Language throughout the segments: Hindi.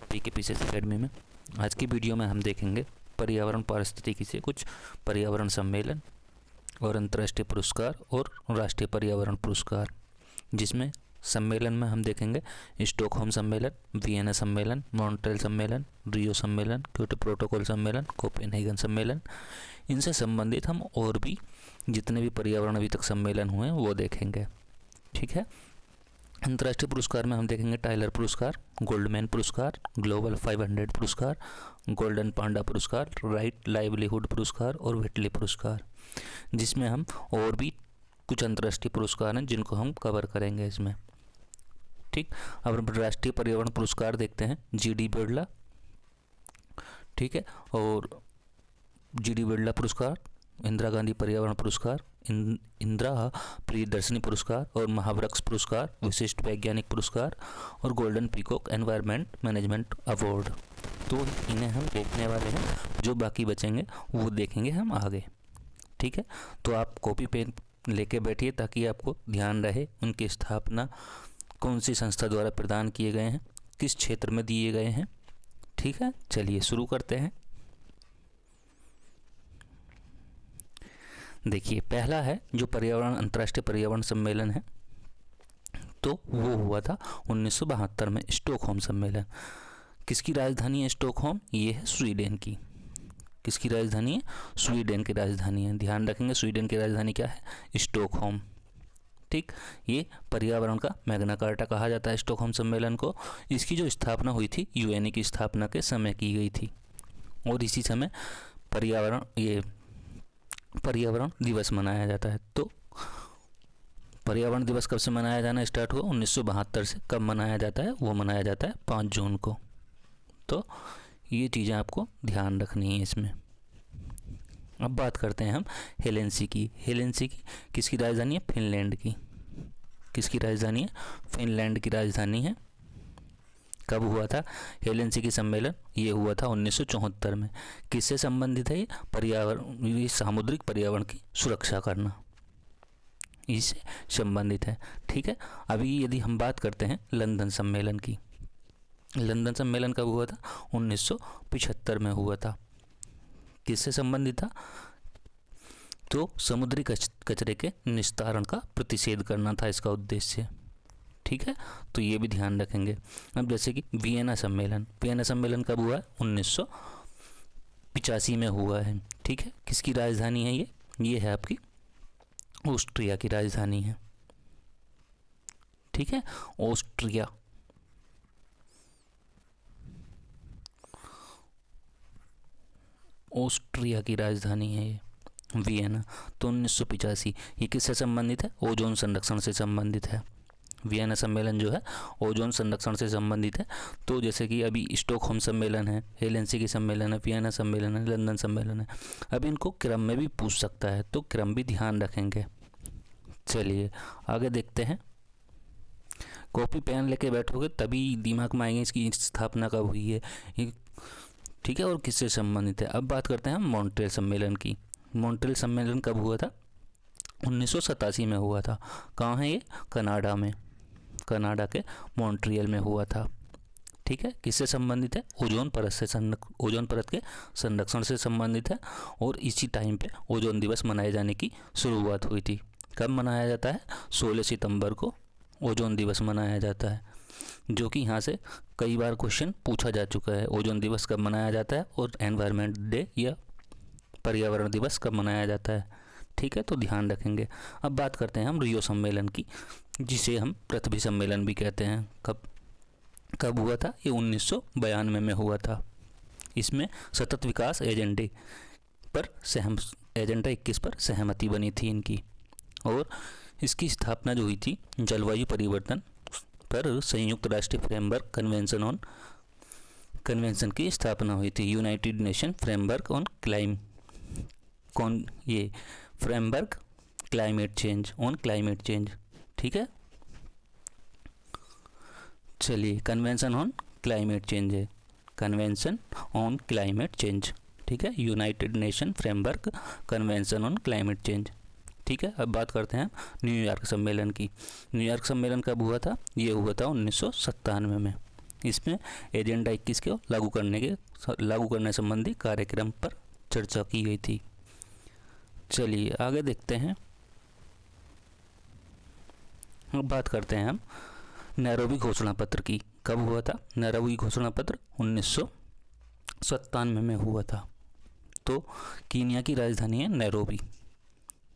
PKPCS एकेडमी में। आज की वीडियो में हम देखेंगे पर्यावरण पारिस्थितिकी से कुछ पर्यावरण सम्मेलन और अंतर्राष्ट्रीय पुरस्कार और राष्ट्रीय पर्यावरण पुरस्कार, जिसमें सम्मेलन में हम देखेंगे स्टॉकहोम सम्मेलन, वियना सम्मेलन, मॉन्ट्रियल सम्मेलन, रियो सम्मेलन, क्योटो प्रोटोकॉल सम्मेलन, कोपेनहेगन सम्मेलन। इनसे संबंधित हम और भी जितने भी पर्यावरण अभी तक सम्मेलन हुए हैं वो देखेंगे। ठीक है। अंतर्राष्ट्रीय पुरस्कार में हम देखेंगे टाइलर पुरस्कार, गोल्डमैन पुरस्कार, ग्लोबल 500 पुरस्कार, गोल्डन पांडा पुरस्कार, राइट लाइवलीहुड पुरस्कार और व्हिटली पुरस्कार, जिसमें हम और भी कुछ अंतर्राष्ट्रीय पुरस्कार हैं जिनको हम कवर करेंगे इसमें। ठीक। अब राष्ट्रीय पर्यावरण पुरस्कार देखते हैं। GD बिरला, ठीक है, और GD बिरला पुरस्कार, इंदिरा गांधी पर्यावरण पुरस्कार, इंदिरा प्रियदर्शनी पुरस्कार और महावृक्ष पुरस्कार, विशिष्ट वैज्ञानिक पुरस्कार और golden peacock environment management award. तो इन्हें हम देखने वाले हैं, जो बाकी बचेंगे वो देखेंगे हम आगे। ठीक है। तो आप कॉपी पेन लेके बैठिए ताकि आपको ध्यान रहे उनकी स्थापना कौन सी संस्था द्वारा प्रदान किए गए हैं, किस क्षेत्र में दिए गए हैं। ठीक है, चलिए शुरू करते हैं। देखिए, पहला है जो पर्यावरण अंतर्राष्ट्रीय पर्यावरण सम्मेलन है, तो वो हुआ था 1972 में स्टॉकहोम सम्मेलन। किसकी राजधानी है स्टॉकहोम? ये है स्वीडन की। किसकी राजधानी है? स्वीडन की राजधानी है। ध्यान रखेंगे, स्वीडन की राजधानी क्या है? स्टॉकहोम। ठीक। ये पर्यावरण का मैग्ना कार्टा कहा जाता है स्टॉकहोम सम्मेलन को। इसकी जो स्थापना हुई थी UN की स्थापना के समय की गई थी, और इसी समय पर्यावरण दिवस मनाया जाता है। तो पर्यावरण दिवस कब से मनाया जाना स्टार्ट हुआ? 1972 से। कब मनाया जाता है? वो मनाया जाता है 5 जून को। तो ये चीज़ें आपको ध्यान रखनी है इसमें। अब बात करते हैं हम हेलेंसिकी। हेलेंसिकी किसकी राजधानी है? फिनलैंड की। किसकी राजधानी है? फिनलैंड की राजधानी है। कब हुआ था हेलेंसिकी सम्मेलन? ये हुआ था 1974 में। किससे संबंधित है? ये पर्यावरण, ये सामुद्रिक पर्यावरण की सुरक्षा करना, इससे संबंधित है। ठीक है। अभी यदि हम बात करते हैं लंदन सम्मेलन की, लंदन सम्मेलन कब हुआ था? 1975 में हुआ था। किससे संबंधित था? तो समुद्री कचरे के निस्तारण का प्रतिषेध करना था इसका उद्देश्य। ठीक है, तो ये भी ध्यान रखेंगे। अब जैसे कि वियना सम्मेलन, वियना सम्मेलन कब हुआ है? 1985 में हुआ है। ठीक है। किसकी राजधानी है ये? ये है आपकी ऑस्ट्रिया की राजधानी है। ठीक है, ऑस्ट्रिया। ऑस्ट्रिया की राजधानी है ये वियना। तो 1985। ये किससे संबंधित है? ओजोन संरक्षण से संबंधित है। वियना सम्मेलन जो है ओजोन संरक्षण से संबंधित है। तो जैसे कि अभी स्टॉकहोम सम्मेलन है, हेलेंसिकी सम्मेलन है, वियना सम्मेलन है, लंदन सम्मेलन है। अब इनको क्रम में भी पूछ सकता है, तो क्रम भी ध्यान रखेंगे। चलिए आगे देखते हैं। कॉपी पेन लेके बैठोगे तभी दिमाग में आएंगे इसकी स्थापना कब हुई है, ठीक है, और किससे संबंधित है। अब बात करते हैं हम मॉन्ट्रियल सम्मेलन की। मॉन्ट्रियल सम्मेलन कब हुआ था? 1987 में हुआ था। कहाँ है ये? कनाडा में। कनाडा के मॉन्ट्रियल में हुआ था। ठीक है। किससे संबंधित है? ओजोन परत से ओजोन परत के संरक्षण से संबंधित है। और इसी टाइम पे ओजोन दिवस मनाए जाने की शुरुआत हुई थी। कब मनाया जाता है? 16 सितंबर को ओजोन दिवस मनाया जाता है, जो कि यहाँ से कई बार क्वेश्चन पूछा जा चुका है। ओजोन दिवस कब मनाया जाता है और एनवायरनमेंट डे या पर्यावरण दिवस कब मनाया जाता है। ठीक है, तो ध्यान रखेंगे। अब बात करते हैं हम रियो सम्मेलन की, जिसे हम पृथ्वी सम्मेलन भी कहते हैं। कब हुआ था? ये 1992 में हुआ था। इसमें सतत विकास एजेंडे पर एजेंडा 21 पर सहमति बनी थी इनकी। और इसकी स्थापना जो हुई थी जलवायु परिवर्तन पर संयुक्त राष्ट्रीय फ्रेमवर्क कन्वेंशन की स्थापना हुई थी। United nation framework on climate change. ठीक है। चलिए, कन्वेंशन ऑन क्लाइमेट चेंज है, कन्वेंशन ऑन क्लाइमेट चेंज। ठीक है, United nation framework convention on climate change. ठीक है। अब बात करते हैं न्यूयॉर्क सम्मेलन की। न्यूयॉर्क सम्मेलन कब हुआ था? ये हुआ था 1997 में। इसमें एजेंडा 21 को लागू करने संबंधी कार्यक्रम पर चर्चा की गई थी। चलिए आगे देखते हैं। अब बात करते हैं हम नैरोबी घोषणा पत्र की। कब हुआ था नैरोबी घोषणा पत्र? 1997 में हुआ था। तो कीनिया की राजधानी है नैरोबी।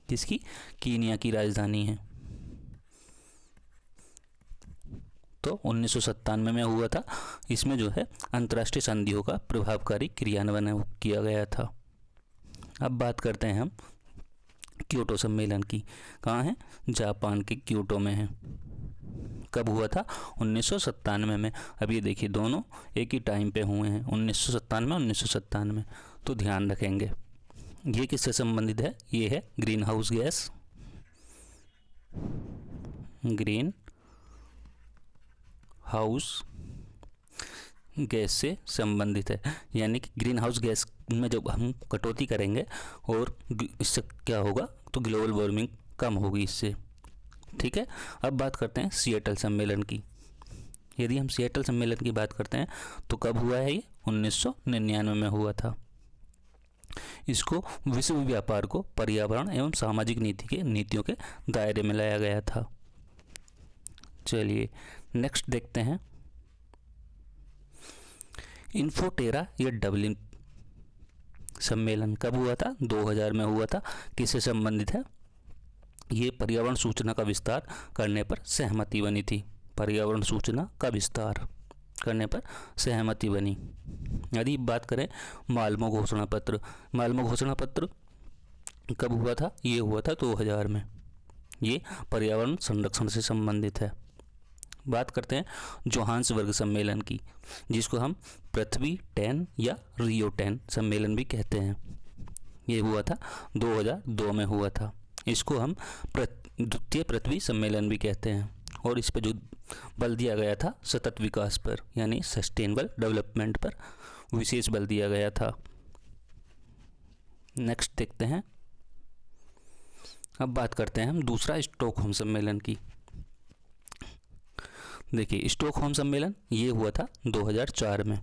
किसकी? कीनिया की राजधानी है। तो 1997 में हुआ था। इसमें जो है अंतर्राष्ट्रीय संधियों का प्रभावकारी क्रियान्वयन किया गया था। अब बात करते हैं हम क्योटो सम्मेलन की। कहाँ है? जापान के क्योटो में है। कब हुआ था? 1997 में। अब ये देखिए दोनों एक ही टाइम पे हुए हैं, 1997। तो ध्यान रखेंगे। ये किससे संबंधित है? ये है ग्रीन हाउस गैस से संबंधित है। यानी कि ग्रीन हाउस गैस में जब हम कटौती करेंगे और इससे क्या होगा, तो ग्लोबल वार्मिंग कम होगी इससे। ठीक है। अब बात करते हैं सिएटल सम्मेलन की। यदि हम सिएटल सम्मेलन की बात करते हैं तो कब हुआ है ये? 1999 में हुआ था। इसको विश्व व्यापार को पर्यावरण एवं सामाजिक नीतियों के दायरे में लाया गया था। चलिए नेक्स्ट देखते हैं। इन्फोटेरा या डबलिन सम्मेलन कब हुआ था? 2000 में हुआ था। किससे संबंधित है? ये पर्यावरण सूचना का विस्तार करने पर सहमति बनी थी। पर्यावरण सूचना का विस्तार करने पर सहमति बनी। यदि बात करें माल्मो घोषणा पत्र कब हुआ था? ये हुआ था 2000 में। ये पर्यावरण संरक्षण से संबंधित है। बात करते हैं जोहान्सबर्ग सम्मेलन की, जिसको हम पृथ्वी 10 या रियो 10 सम्मेलन भी कहते हैं। ये हुआ था 2002 में हुआ था। इसको हम द्वितीय पृथ्वी सम्मेलन भी कहते हैं। और इस पर जो बल दिया गया था सतत विकास पर, यानी सस्टेनेबल डेवलपमेंट पर विशेष बल दिया गया था। नेक्स्ट देखते हैं। अब बात करते हैं हम दूसरा स्टॉकहोम सम्मेलन की। देखिए स्टॉकहोम सम्मेलन ये हुआ था 2004 में।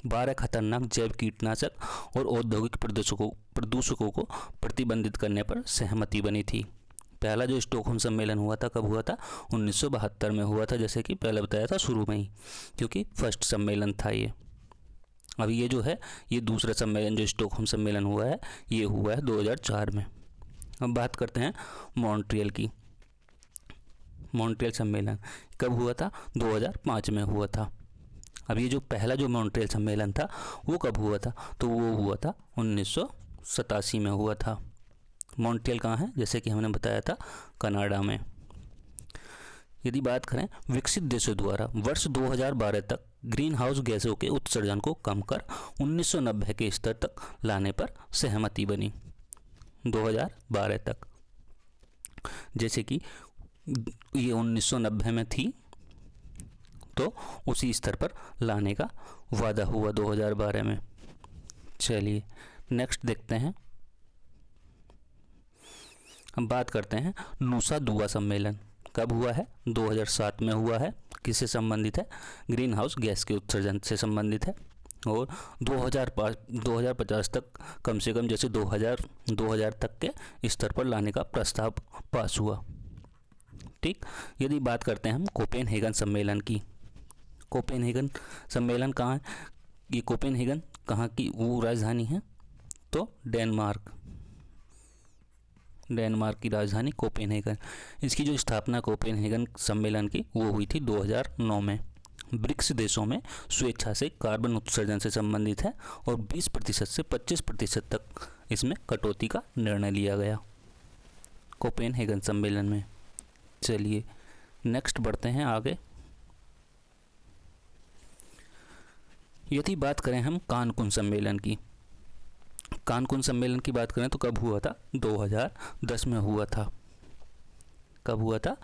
12 खतरनाक जैव कीटनाशक और औद्योगिक प्रदूषकों को प्रतिबंधित करने पर सहमति बनी थी। पहला जो स्टॉकहोम सम्मेलन हुआ था कब हुआ था? 1972 में हुआ था, जैसे कि पहले बताया था शुरू में ही, क्योंकि फर्स्ट सम्मेलन था ये। अभी ये जो है ये दूसरा सम्मेलन जो स्टॉकहोम सम्मेलन हुआ है ये हुआ है 2004 में। अब बात करते हैं मॉन्ट्रियल की। मॉन्ट्रियल सम्मेलन कब हुआ था? 2005 में हुआ था। अब ये जो पहला जो मॉन्ट्रियल सम्मेलन था वो कब हुआ था? तो वो हुआ था 1987 में हुआ था। मॉन्ट्रियल कहाँ है? जैसे कि हमने बताया था कनाडा में। यदि बात करें विकसित देशों द्वारा वर्ष 2012 तक ग्रीन हाउस गैसों के उत्सर्जन को कम कर 1990 के स्तर तक लाने पर सहमति बनी। 2012 तक, जैसे कि ये 1990 में थी तो उसी स्तर पर लाने का वादा हुआ 2012 में। चलिए नेक्स्ट देखते हैं। हम बात करते हैं नूसा दुआ सम्मेलन कब हुआ है? 2007 में हुआ है। किससे संबंधित है? ग्रीन हाउस गैस के उत्सर्जन से संबंधित है। और 2050 तक कम से कम जैसे 2000 तक के स्तर पर लाने का प्रस्ताव पास हुआ। ठीक। यदि बात करते हैं हम कोपेनहेगन सम्मेलन की। कोपेनहेगन सम्मेलन कहाँ है? ये कोपेनहेगन कहाँ की वो राजधानी है? तो डेनमार्क की राजधानी कोपेनहेगन। इसकी जो स्थापना कोपेनहेगन सम्मेलन की वो हुई थी 2009 में। ब्रिक्स देशों में स्वेच्छा से कार्बन उत्सर्जन से संबंधित है और 20% से 25% तक इसमें कटौती का निर्णय लिया गया कोपेनहेगन सम्मेलन में। चलिए नेक्स्ट बढ़ते हैं आगे। यदि बात करें हम कानकुन सम्मेलन की। कानकुन सम्मेलन की बात करें तो कब हुआ था? 2010 में हुआ था। कब हुआ था?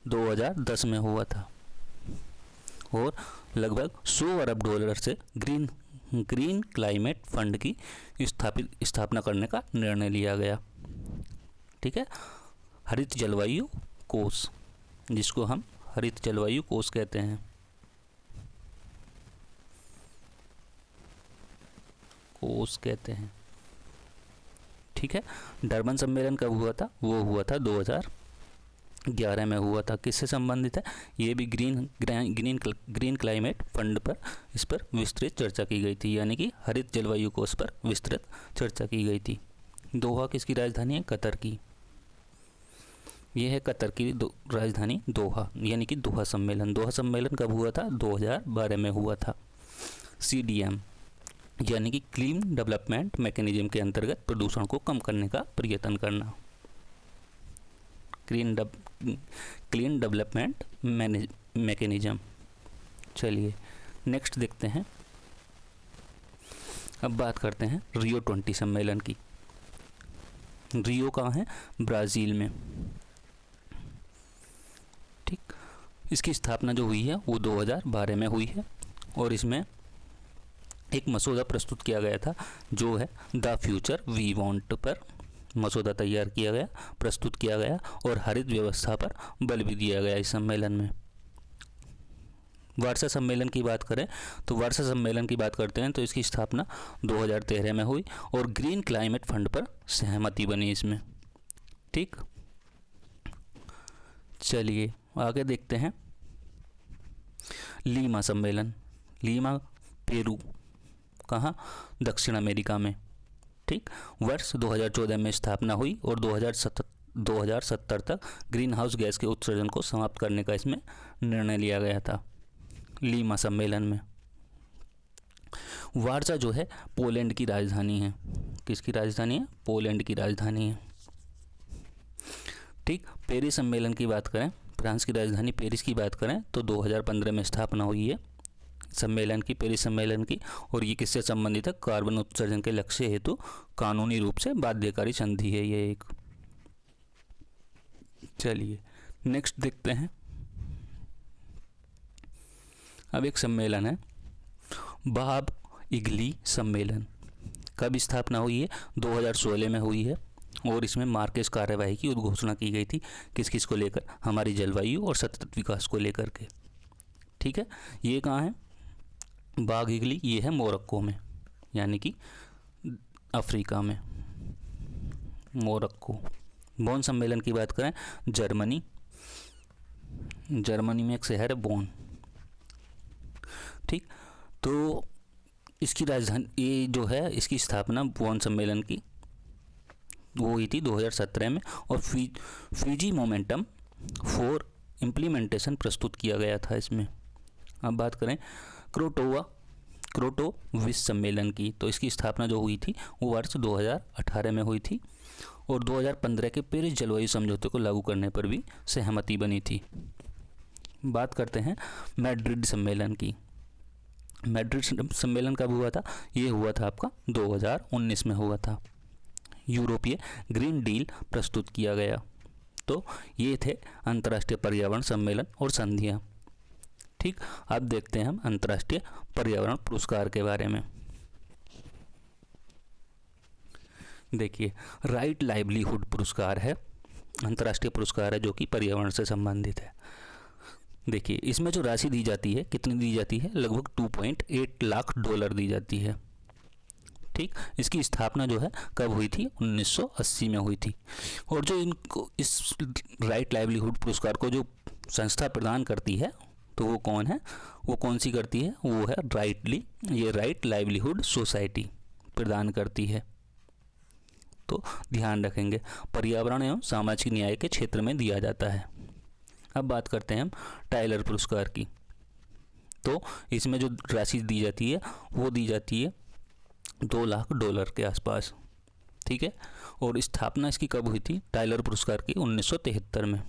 2010 में हुआ था। और लगभग 100 अरब डॉलर से ग्रीन क्लाइमेट फंड की स्थापना करने का निर्णय लिया गया। ठीक है। हरित जलवायु कोष, जिसको हम हरित जलवायु कोष कहते हैं। ओस कहते हैं। ठीक है, डरबन सम्मेलन कब हुआ था? वो हुआ था 2011 में हुआ था। किससे संबंधित है? ये भी ग्रीन क्लाइमेट फंड पर, इस पर विस्तृत चर्चा की गई थी, यानी कि हरित जलवायु कोष पर विस्तृत चर्चा की गई थी। दोहा किसकी राजधानी है? कतर की। यह है कतर की राजधानी दोहा, यानी कि दोहा सम्मेलन। दोहा सम्मेलन कब हुआ था? 2012 में हुआ था। CDM यानी कि क्लीन डेवलपमेंट मैकेनिज्म के अंतर्गत प्रदूषण को कम करने का प्रयत्न करना। Clean development mechanism. चलिए नेक्स्ट देखते हैं। अब बात करते हैं रियो 20 सम्मेलन की। रियो कहाँ है? ब्राज़ील में। ठीक, इसकी स्थापना जो हुई है वो 2012 में हुई है और इसमें एक मसौदा प्रस्तुत किया गया था जो है द फ्यूचर वी वांट पर मसौदा तैयार किया गया, प्रस्तुत किया गया और हरित व्यवस्था पर बल भी दिया गया इस सम्मेलन में। वार्सा सम्मेलन की बात करें तो वार्सा सम्मेलन की बात करते हैं तो इसकी स्थापना 2013 में हुई और ग्रीन क्लाइमेट फंड पर सहमति बनी इसमें। ठीक, चलिए आगे देखते हैं। लीमा सम्मेलन। लीमा पेरू, कहाँ? दक्षिण अमेरिका में। ठीक, वर्ष 2014 में स्थापना हुई और 2070 तक ग्रीन हाउस गैस के उत्सर्जन को समाप्त करने का इसमें निर्णय लिया गया था लीमा सम्मेलन में। वार्सा जो है पोलैंड की राजधानी है। किसकी राजधानी है? पोलैंड की राजधानी है। ठीक, पेरिस सम्मेलन की बात करें, फ्रांस की राजधानी पेरिस की बात करें तो 2015 में स्थापना हुई है सम्मेलन की, पेरिस सम्मेलन की। और ये किससे संबंधित है? कार्बन उत्सर्जन के लक्ष्य हेतु कानूनी रूप से बाध्यकारी संधि है ये एक। चलिए नेक्स्ट देखते हैं। अब एक सम्मेलन है बाब इगली सम्मेलन। कब स्थापना हुई है? 2016 में हुई है और इसमें मार्केस कार्यवाही की उद्घोषणा की गई थी। किस किस को लेकर? हमारी जलवायु और सतत विकास को लेकर के। ठीक है, ये कहाँ है? बाग इगली, ये है मोरक्को में, यानी कि अफ्रीका में, मोरक्को। बोन सम्मेलन की बात करें, जर्मनी में एक शहर है बोन। ठीक, तो इसकी राजधानी ये जो है, इसकी स्थापना बोन सम्मेलन की वो हुई थी 2017 में और फिजी मोमेंटम फॉर इम्प्लीमेंटेशन प्रस्तुत किया गया था इसमें। अब बात करें क्रोटो विश्व सम्मेलन की, तो इसकी स्थापना जो हुई थी वो वर्ष 2018 में हुई थी और 2015 के पेरिस जलवायु समझौते को लागू करने पर भी सहमति बनी थी। बात करते हैं मैड्रिड सम्मेलन की। मैड्रिड सम्मेलन कब हुआ था? ये हुआ था आपका 2019 में हुआ था। यूरोपीय ग्रीन डील प्रस्तुत किया गया। तो ये थे अंतर्राष्ट्रीय पर्यावरण सम्मेलन और संधियाँ। ठीक, अब देखते हैं हम अंतर्राष्ट्रीय पर्यावरण पुरस्कार के बारे में। देखिए, राइट लाइवलीहुड पुरस्कार है, अंतर्राष्ट्रीय पुरस्कार है जो कि पर्यावरण से संबंधित है। देखिए, इसमें जो राशि दी जाती है, कितनी दी जाती है? लगभग $2.8 लाख दी जाती है। ठीक, इसकी स्थापना जो है कब हुई थी? 1980 में हुई थी। और जो इनको इस राइट लाइवलीहुड पुरस्कार को जो संस्था प्रदान करती है तो वो कौन है? वो कौन सी करती है? वो है राइट लाइवलीहुड सोसाइटी प्रदान करती है। तो ध्यान रखेंगे, पर्यावरण एवं सामाजिक न्याय के क्षेत्र में दिया जाता है। अब बात करते हैं हम टाइलर पुरस्कार की। तो इसमें जो राशि दी जाती है वो दी जाती है $2 लाख के आसपास। ठीक है, और स्थापना इसकी कब हुई थी? टाइलर पुरस्कार की 1973 में।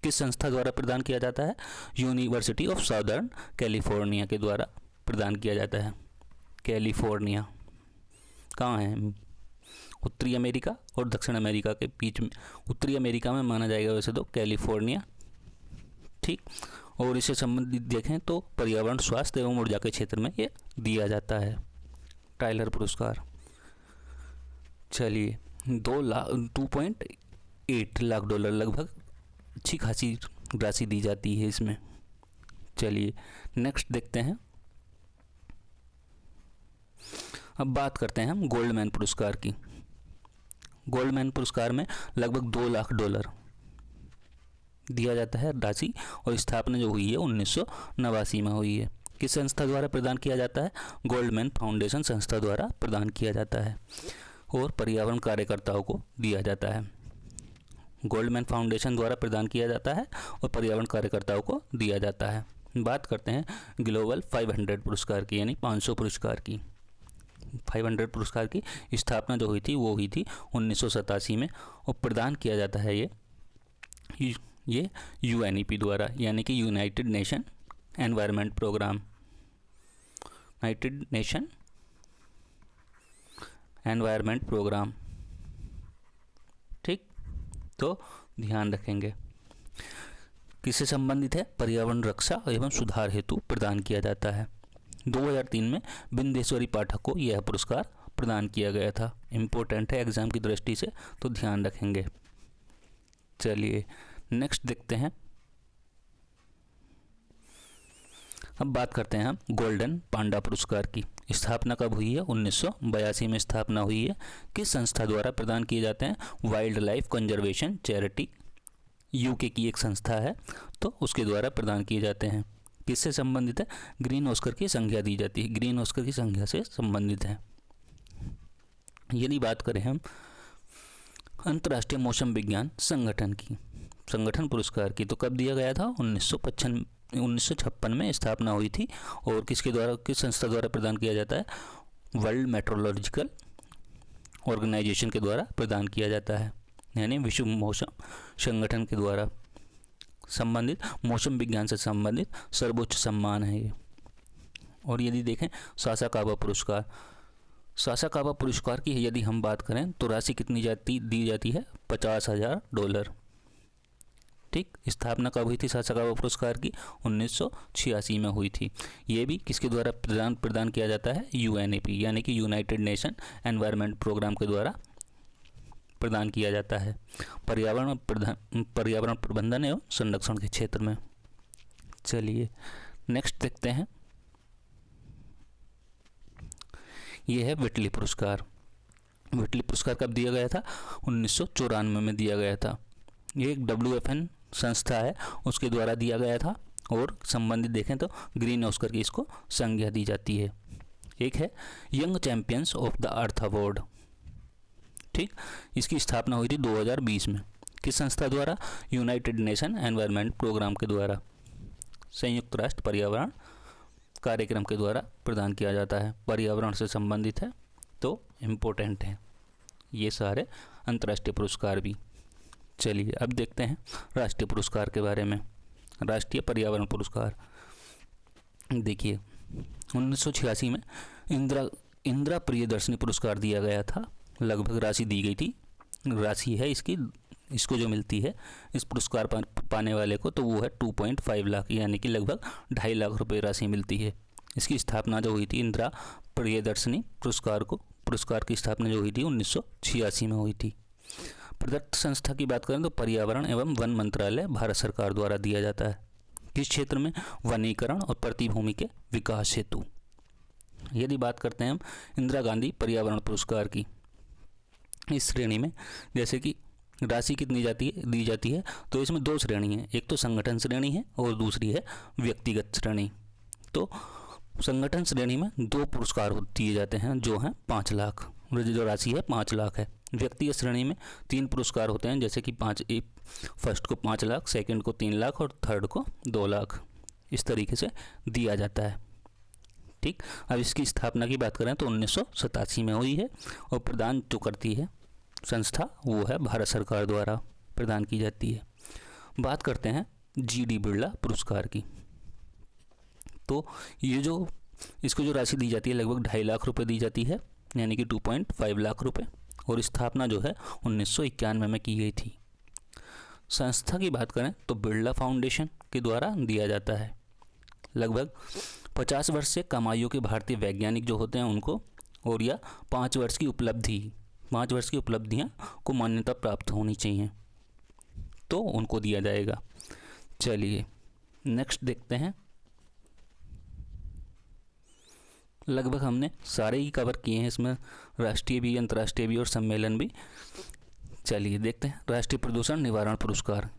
किस संस्था द्वारा प्रदान किया जाता है? यूनिवर्सिटी ऑफ साउदर्न कैलिफोर्निया के द्वारा प्रदान किया जाता है। कैलिफोर्निया कहाँ है? उत्तरी अमेरिका और दक्षिण अमेरिका के बीच में, उत्तरी अमेरिका में माना जाएगा वैसे तो कैलिफोर्निया। ठीक, और इससे संबंधित देखें तो पर्यावरण, स्वास्थ्य एवं ऊर्जा के क्षेत्र में ये दिया जाता है टाइलर पुरस्कार। चलिए, $2.8 लाख लगभग अच्छी खासी राशि दी जाती है इसमें। चलिए नेक्स्ट देखते हैं। अब बात करते हैं हम गोल्डमैन पुरस्कार की। गोल्डमैन पुरस्कार में लगभग $2 लाख दिया जाता है राशि, और स्थापना जो हुई है 1989 में हुई है। किस संस्था द्वारा प्रदान किया जाता है? गोल्डमैन फाउंडेशन संस्था द्वारा प्रदान किया जाता है, और पर्यावरण कार्यकर्ताओं को दिया जाता है। गोल्डमैन फाउंडेशन द्वारा प्रदान किया जाता है और पर्यावरण कार्यकर्ताओं को दिया जाता है। बात करते हैं ग्लोबल 500 पुरस्कार की, यानी 500 पुरस्कार की। 500 पुरस्कार की स्थापना जो हुई थी वो हुई थी 1987 में, और प्रदान किया जाता है ये UNEP द्वारा, यानी कि United Nation Environment Programme, United Nation Environment Programme. ठीक, तो ध्यान रखेंगे किससे संबंधित है? पर्यावरण रक्षा एवं सुधार हेतु प्रदान किया जाता है। 2003 में बिंदेश्वरी पाठक को यह पुरस्कार प्रदान किया गया था। इम्पोर्टेंट है एग्जाम की दृष्टि से, तो ध्यान रखेंगे। चलिए नेक्स्ट देखते हैं। अब बात करते हैं हम गोल्डन पांडा पुरस्कार की। स्थापना कब हुई है? 1982 में स्थापना हुई है। किस संस्था द्वारा प्रदान किए जाते हैं? Wild life conservation charity, UK की एक संस्था है, तो उसके द्वारा प्रदान किए जाते हैं। किससे संबंधित है? ग्रीन ऑस्कर की संख्या दी जाती है, ग्रीन ऑस्कर की संख्या से संबंधित है। यदि बात करें हम अंतर्राष्ट्रीय मौसम विज्ञान संगठन की, संगठन पुरस्कार की, तो कब दिया गया था? 1956 में स्थापना हुई थी, और किसके द्वारा, किस संस्था द्वारा प्रदान किया जाता है? वर्ल्ड मेट्रोलॉजिकल ऑर्गेनाइजेशन के द्वारा प्रदान किया जाता है, यानी विश्व मौसम संगठन के द्वारा संबंधित मौसम विज्ञान से संबंधित सर्वोच्च सम्मान है ये। और यदि देखें सासाकावा पुरस्कार, सासाकावा पुरस्कार की यदि हम बात करें तो राशि कितनी दी जाती है? $50,000। ठीक, स्थापना कब हुई थी सासाकावा पुरस्कार की? 1986 में हुई थी। ये भी किसके द्वारा प्रदान किया जाता है? UNEP, यानी कि यूनाइटेड नेशन एनवायरनमेंट प्रोग्राम के द्वारा प्रदान किया जाता है, पर्यावरण प्रबंधन एवं संरक्षण के क्षेत्र में। चलिए नेक्स्ट देखते हैं। ये है व्हिटली पुरस्कार। व्हिटली पुरस्कार कब दिया गया था? 1994 में दिया गया था। ये एक WFN संस्था है, उसके द्वारा दिया गया था, और संबंधित देखें तो ग्रीन ऑस्कर की इसको संज्ञा दी जाती है। एक है young champions of the earth award. ठीक, इसकी स्थापना हुई थी 2020 में। किस संस्था द्वारा? यूनाइटेड नेशन एनवायरनमेंट प्रोग्राम के द्वारा, संयुक्त राष्ट्र पर्यावरण कार्यक्रम के द्वारा प्रदान किया जाता है। पर्यावरण से संबंधित है, तो इम्पोर्टेंट है ये सारे अंतर्राष्ट्रीय पुरस्कार भी। चलिए अब देखते हैं राष्ट्रीय पुरस्कार के बारे में। राष्ट्रीय पर्यावरण पुरस्कार देखिए 1986 में इंदिरा प्रियदर्शनी पुरस्कार दिया गया था। लगभग राशि दी गई थी, राशि है इसको जो मिलती है इस पुरस्कार पाने वाले को, तो वो है 2.5 लाख, यानी कि लगभग 2.5 लाख रुपए राशि मिलती है। इसकी स्थापना जो हुई थी इंदिरा प्रियदर्शनी पुरस्कार की स्थापना जो हुई थी 1986 में हुई थी। प्रदत्त संस्था की बात करें तो पर्यावरण एवं वन मंत्रालय भारत सरकार द्वारा दिया जाता है। किस क्षेत्र में? वनीकरण और प्रतिभूमि के विकास हेतु। यदि बात करते हैं हम इंदिरा गांधी पर्यावरण पुरस्कार की, इस श्रेणी में जैसे कि राशि कितनी दी जाती है, तो इसमें 2 श्रेणी है, एक तो संगठन श्रेणी है और दूसरी है व्यक्तिगत श्रेणी। तो संगठन श्रेणी में 2 पुरस्कार दिए जाते हैं जो हैं 5 लाख, जो राशि है 5 लाख है। व्यक्तिगत श्रेणी में 3 पुरस्कार होते हैं, जैसे कि फर्स्ट को 5 लाख, सेकंड को 3 लाख और थर्ड को 2 लाख, इस तरीके से दिया जाता है। ठीक, अब इसकी स्थापना की बात करें तो 1987 में हुई है, और प्रदान जो करती है संस्था वो है भारत सरकार द्वारा प्रदान की जाती है। बात करते हैं GD बिरला पुरस्कार की, तो ये इसको जो राशि दी जाती है लगभग 2.5 लाख रुपए दी जाती है, यानी कि 2.5 लाख रुपए, और स्थापना जो है 1991 में की गई थी। संस्था की बात करें तो बिरला फाउंडेशन के द्वारा दिया जाता है। लगभग 50 वर्ष से कम आयु के भारतीय वैज्ञानिक जो होते हैं उनको, और या 5 वर्ष की उपलब्धियां को मान्यता प्राप्त होनी चाहिए, तो उनको दिया जाएगा। चलिए नेक्स्ट देखते हैं लगभग हमने सारे ही कवर किए हैं इसमें, राष्ट्रीय भी, अंतर्राष्ट्रीय भी और सम्मेलन भी। चलिए देखते हैं राष्ट्रीय प्रदूषण निवारण पुरस्कार।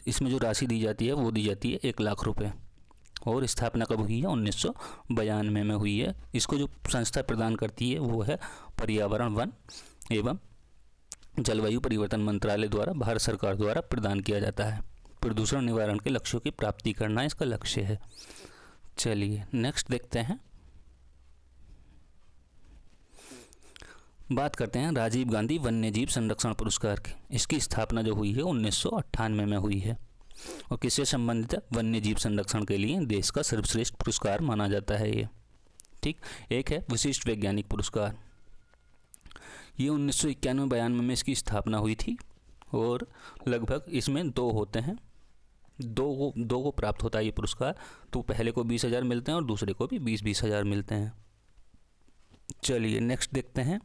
इसमें जो राशि दी जाती है वो दी जाती है 1 लाख रुपये, और स्थापना कब हुई है? 1992 में हुई है। इसको जो संस्था प्रदान करती है वो है पर्यावरण, वन एवं जलवायु परिवर्तन मंत्रालय द्वारा, भारत सरकार द्वारा प्रदान किया जाता है। प्रदूषण निवारण के लक्ष्यों की प्राप्ति करना इसका लक्ष्य है। चलिए नेक्स्ट देखते हैं, बात करते हैं राजीव गांधी वन्य जीव संरक्षण पुरस्कार की। इसकी स्थापना जो हुई है 1998 में हुई है, और किससे संबंधित है? वन्य जीव संरक्षण के लिए देश का सर्वश्रेष्ठ पुरस्कार माना जाता है ये। ठीक, एक है विशिष्ट वैज्ञानिक पुरस्कार, ये 1991-92 में इसकी स्थापना हुई थी, और लगभग इसमें 2 होते हैं, दो को प्राप्त होता है ये पुरस्कार। तो पहले को 20,000 मिलते हैं और दूसरे को भी 20,000 मिलते हैं। चलिए नेक्स्ट देखते हैं,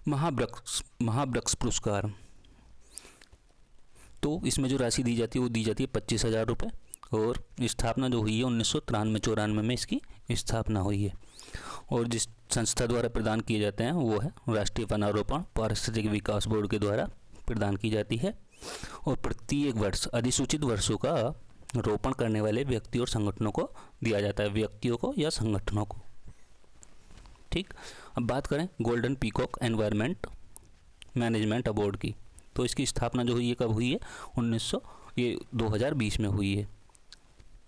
महावृक्ष पुरस्कार। तो इसमें जो राशि दी जाती है वो दी जाती है 25,000 रुपये, और स्थापना जो हुई है 1993-94 में इसकी स्थापना हुई है। और जिस संस्था द्वारा प्रदान किए जाते हैं वो है राष्ट्रीय वनारोपण पारिस्थितिक विकास बोर्ड के द्वारा प्रदान की जाती है, और प्रत्येक वर्ष अधिसूचित वर्षों का रोपण करने वाले व्यक्ति और संगठनों को दिया जाता है, व्यक्तियों को या संगठनों को। ठीक, अब बात करें golden peacock environment management award की। तो इसकी स्थापना जो हुई है कब हुई है? 2020 में हुई है।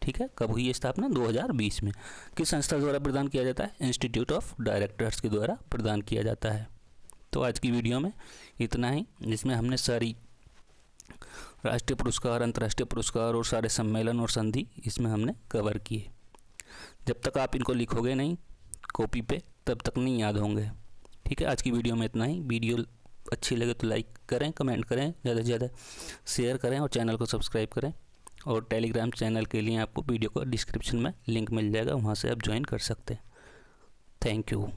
ठीक है, कब हुई है स्थापना? 2020 में। किस संस्था द्वारा प्रदान किया जाता है? इंस्टीट्यूट ऑफ डायरेक्टर्स के द्वारा प्रदान किया जाता है। तो आज की वीडियो में इतना ही, जिसमें हमने सारी राष्ट्रीय पुरस्कार, अंतर्राष्ट्रीय पुरस्कार और सारे सम्मेलन और संधि इसमें हमने कवर किए। जब तक आप इनको लिखोगे नहीं कॉपी पे तब तक नहीं याद होंगे। ठीक है, आज की वीडियो में इतना ही। वीडियो अच्छी लगे तो लाइक करें, कमेंट करें, ज़्यादा से ज़्यादा शेयर करें और चैनल को सब्सक्राइब करें। और टेलीग्राम चैनल के लिए आपको वीडियो को डिस्क्रिप्शन में लिंक मिल जाएगा, वहाँ से आप ज्वाइन कर सकते हैं। Thank you.